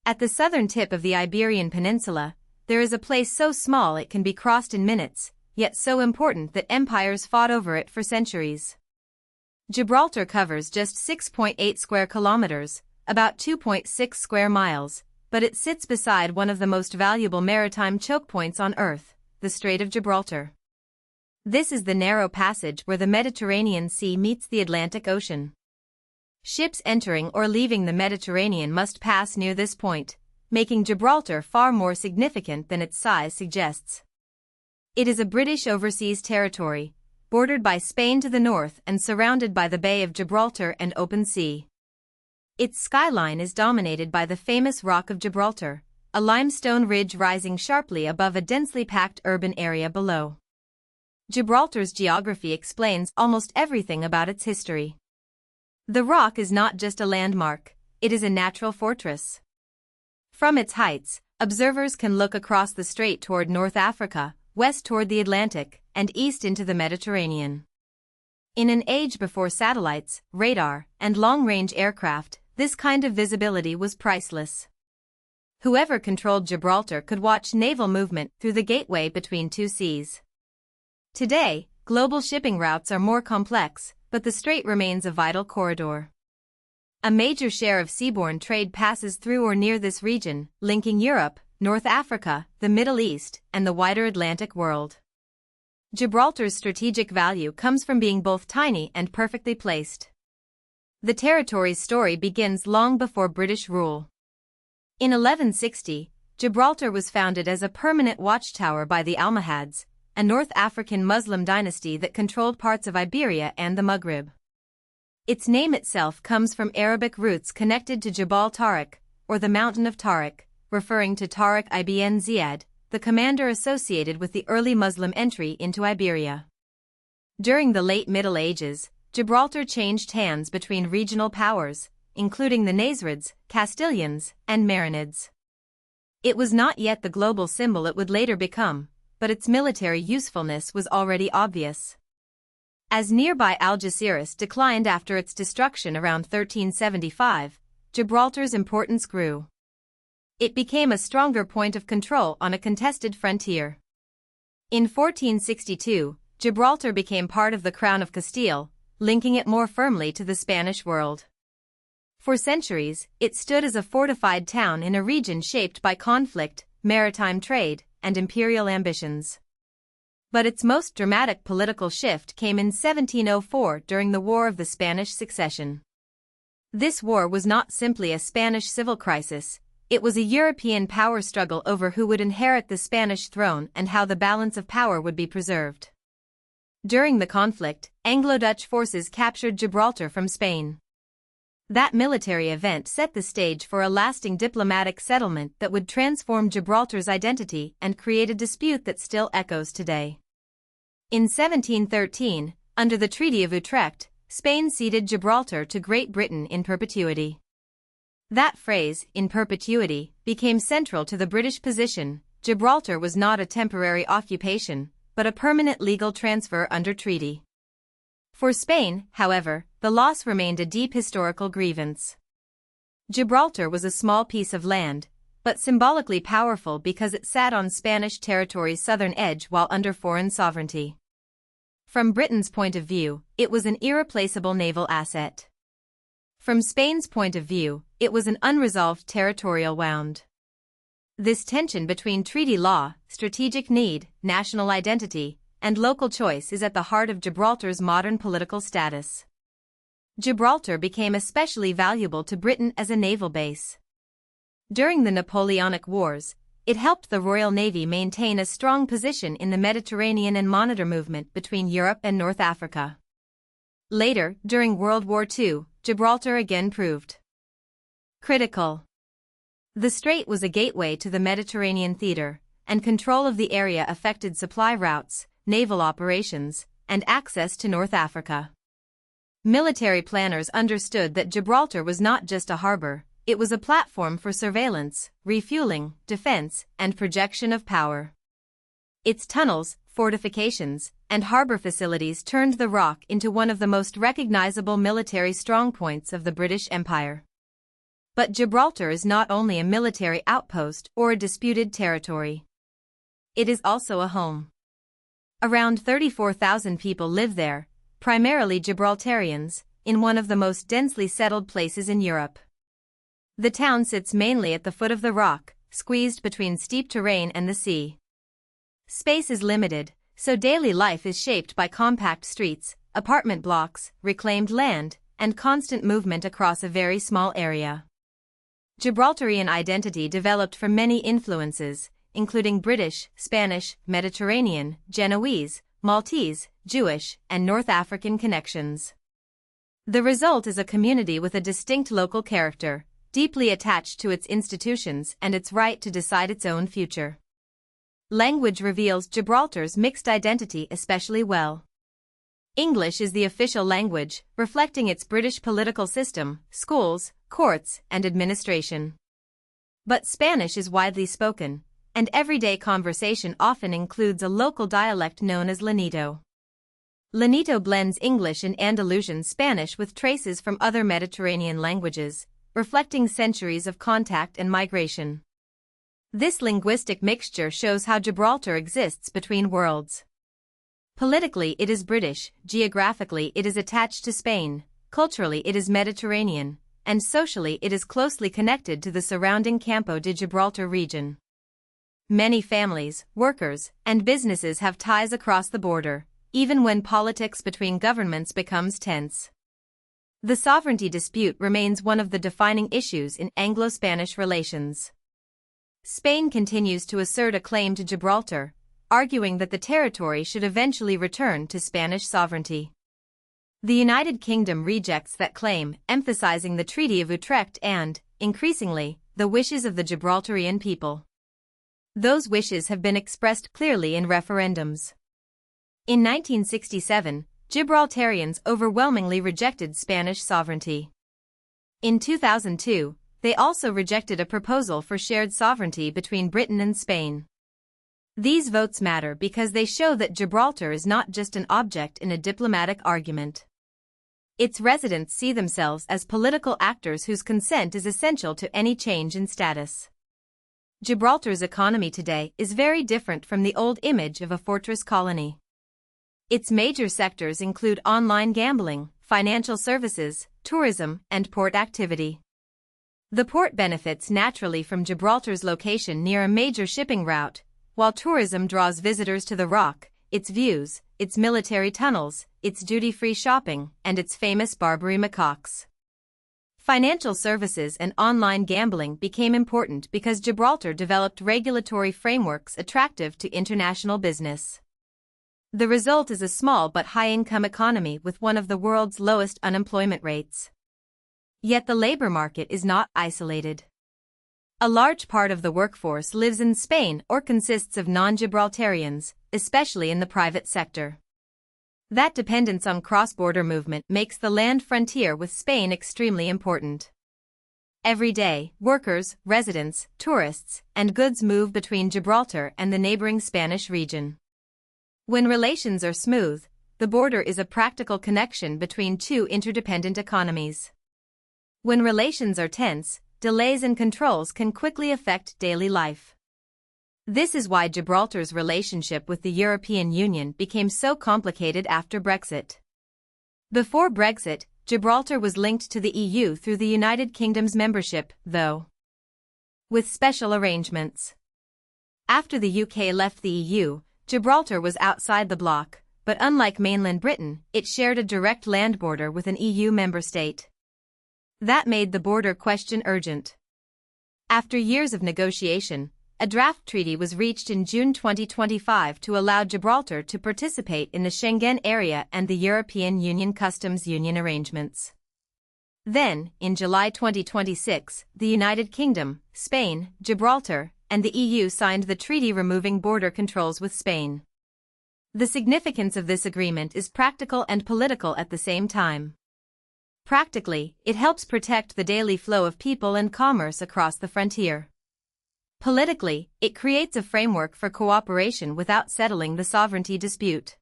At the southern tip of the Iberian Peninsula, there is a place so small it can be crossed in minutes, yet so important that empires fought over it for centuries. Gibraltar covers just 6.8 square kilometers, about 2.6 square miles, but it sits beside one of the most valuable maritime choke points on Earth, the Strait of Gibraltar. This is the narrow passage where the Mediterranean Sea meets the Atlantic Ocean. Ships entering or leaving the Mediterranean must pass near this point, making Gibraltar far more significant than its size suggests. It is a British overseas territory, bordered by Spain to the north and surrounded by the Bay of Gibraltar and open sea. Its skyline is dominated by the famous Rock of Gibraltar, a limestone ridge rising sharply above a densely packed urban area below. Gibraltar's geography explains almost everything about its history. The rock is not just a landmark, it is a natural fortress. From its heights, observers can look across the strait toward North Africa, west toward the Atlantic, and east into the Mediterranean. In an age before satellites, radar, and long-range aircraft, this kind of visibility was priceless. Whoever controlled Gibraltar could watch naval movement through the gateway between two seas. Today, global shipping routes are more complex, but the strait remains a vital corridor. A major share of seaborne trade passes through or near this region, linking Europe, North Africa, the Middle East, and the wider Atlantic world. Gibraltar's strategic value comes from being both tiny and perfectly placed. The territory's story begins long before British rule. In 1160, Gibraltar was founded as a permanent watchtower by the Almohads, a North African Muslim dynasty that controlled parts of Iberia and the Maghreb. Its name itself comes from Arabic roots connected to Jabal Tariq, or the Mountain of Tariq, referring to Tariq ibn Ziyad, the commander associated with the early Muslim entry into Iberia. During the late Middle Ages, Gibraltar changed hands between regional powers, including the Nasrids, Castilians, and Marinids. It was not yet the global symbol it would later become, but its military usefulness was already obvious. As nearby Algeciras declined after its destruction around 1375, Gibraltar's importance grew. It became a stronger point of control on a contested frontier. In 1462, Gibraltar became part of the Crown of Castile, linking it more firmly to the Spanish world. For centuries, it stood as a fortified town in a region shaped by conflict, maritime trade, and imperial ambitions. But its most dramatic political shift came in 1704 during the War of the Spanish Succession. This war was not simply a Spanish civil crisis, it was a European power struggle over who would inherit the Spanish throne and how the balance of power would be preserved. During the conflict, Anglo-Dutch forces captured Gibraltar from Spain. That military event set the stage for a lasting diplomatic settlement that would transform Gibraltar's identity and create a dispute that still echoes today. In 1713, under the Treaty of Utrecht, Spain ceded Gibraltar to Great Britain in perpetuity. That phrase, in perpetuity, became central to the British position. Gibraltar was not a temporary occupation, but a permanent legal transfer under treaty. For Spain, however, the loss remained a deep historical grievance. Gibraltar was a small piece of land, but symbolically powerful because it sat on Spanish territory's southern edge while under foreign sovereignty. From Britain's point of view, it was an irreplaceable naval asset. From Spain's point of view, it was an unresolved territorial wound. This tension between treaty law, strategic need, national identity, and local choice is at the heart of Gibraltar's modern political status. Gibraltar became especially valuable to Britain as a naval base. During the Napoleonic Wars, it helped the Royal Navy maintain a strong position in the Mediterranean and monitor movement between Europe and North Africa. Later, during World War II, Gibraltar again proved critical. The strait was a gateway to the Mediterranean theater, and control of the area affected supply routes, naval operations, and access to North Africa. Military planners understood that Gibraltar was not just a harbor, it was a platform for surveillance, refueling, defense, and projection of power. Its tunnels, fortifications, and harbor facilities turned the Rock into one of the most recognizable military strongpoints of the British Empire. But Gibraltar is not only a military outpost or a disputed territory. It is also a home. Around 34,000 people live there, primarily Gibraltarians, in one of the most densely settled places in Europe. The town sits mainly at the foot of the rock, squeezed between steep terrain and the sea. Space is limited, so daily life is shaped by compact streets, apartment blocks, reclaimed land, and constant movement across a very small area. Gibraltarian identity developed from many influences, including British, Spanish, Mediterranean, Genoese, Maltese, Jewish, and North African connections. The result is a community with a distinct local character, deeply attached to its institutions and its right to decide its own future. Language reveals Gibraltar's mixed identity especially well. English is the official language, reflecting its British political system, schools, courts, and administration. But Spanish is widely spoken, and everyday conversation often includes a local dialect known as Lanito. Lanito blends English and Andalusian Spanish with traces from other Mediterranean languages, reflecting centuries of contact and migration. This linguistic mixture shows how Gibraltar exists between worlds. Politically it is British, geographically it is attached to Spain, culturally it is Mediterranean, and socially it is closely connected to the surrounding Campo de Gibraltar region. Many families, workers, and businesses have ties across the border, even when politics between governments becomes tense. The sovereignty dispute remains one of the defining issues in Anglo-Spanish relations. Spain continues to assert a claim to Gibraltar, arguing that the territory should eventually return to Spanish sovereignty. The United Kingdom rejects that claim, emphasizing the Treaty of Utrecht and, increasingly, the wishes of the Gibraltarian people. Those wishes have been expressed clearly in referendums. In 1967, Gibraltarians overwhelmingly rejected Spanish sovereignty. In 2002, they also rejected a proposal for shared sovereignty between Britain and Spain. These votes matter because they show that Gibraltar is not just an object in a diplomatic argument. Its residents see themselves as political actors whose consent is essential to any change in status. Gibraltar's economy today is very different from the old image of a fortress colony. Its major sectors include online gambling, financial services, tourism, and port activity. The port benefits naturally from Gibraltar's location near a major shipping route, while tourism draws visitors to the rock, its views, its military tunnels, its duty-free shopping, and its famous Barbary macaques. Financial services and online gambling became important because Gibraltar developed regulatory frameworks attractive to international business. The result is a small but high-income economy with one of the world's lowest unemployment rates. Yet the labor market is not isolated. A large part of the workforce lives in Spain or consists of non-Gibraltarians, especially in the private sector. That dependence on cross-border movement makes the land frontier with Spain extremely important. Every day, workers, residents, tourists, and goods move between Gibraltar and the neighboring Spanish region. When relations are smooth, the border is a practical connection between two interdependent economies. When relations are tense, delays and controls can quickly affect daily life. This is why Gibraltar's relationship with the European Union became so complicated after Brexit. Before Brexit, Gibraltar was linked to the EU through the United Kingdom's membership, though with special arrangements. After the UK left the EU, Gibraltar was outside the bloc, but unlike mainland Britain, it shared a direct land border with an EU member state. That made the border question urgent. After years of negotiation, a draft treaty was reached in June 2025 to allow Gibraltar to participate in the Schengen area and the European Union Customs Union arrangements. Then, in July 2026, the United Kingdom, Spain, Gibraltar, and the EU signed the treaty removing border controls with Spain. The significance of this agreement is practical and political at the same time. Practically, it helps protect the daily flow of people and commerce across the frontier. Politically, it creates a framework for cooperation without settling the sovereignty dispute.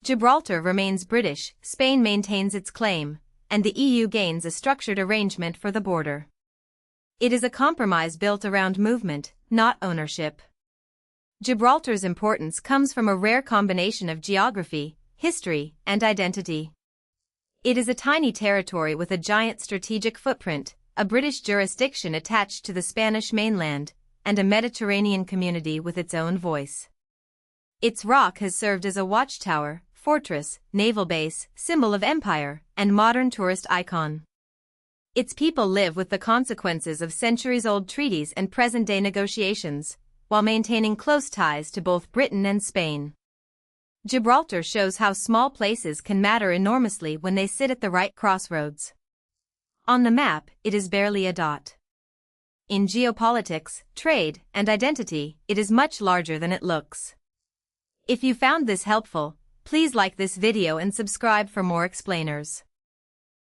Gibraltar remains British, Spain maintains its claim, and the EU gains a structured arrangement for the border. It is a compromise built around movement, not ownership. Gibraltar's importance comes from a rare combination of geography, history, and identity. It is a tiny territory with a giant strategic footprint, a British jurisdiction attached to the Spanish mainland, and a Mediterranean community with its own voice. Its rock has served as a watchtower, fortress, naval base, symbol of empire, and modern tourist icon. Its people live with the consequences of centuries-old treaties and present-day negotiations, while maintaining close ties to both Britain and Spain. Gibraltar shows how small places can matter enormously when they sit at the right crossroads. On the map, it is barely a dot. In geopolitics, trade, and identity, it is much larger than it looks. If you found this helpful, please like this video and subscribe for more explainers.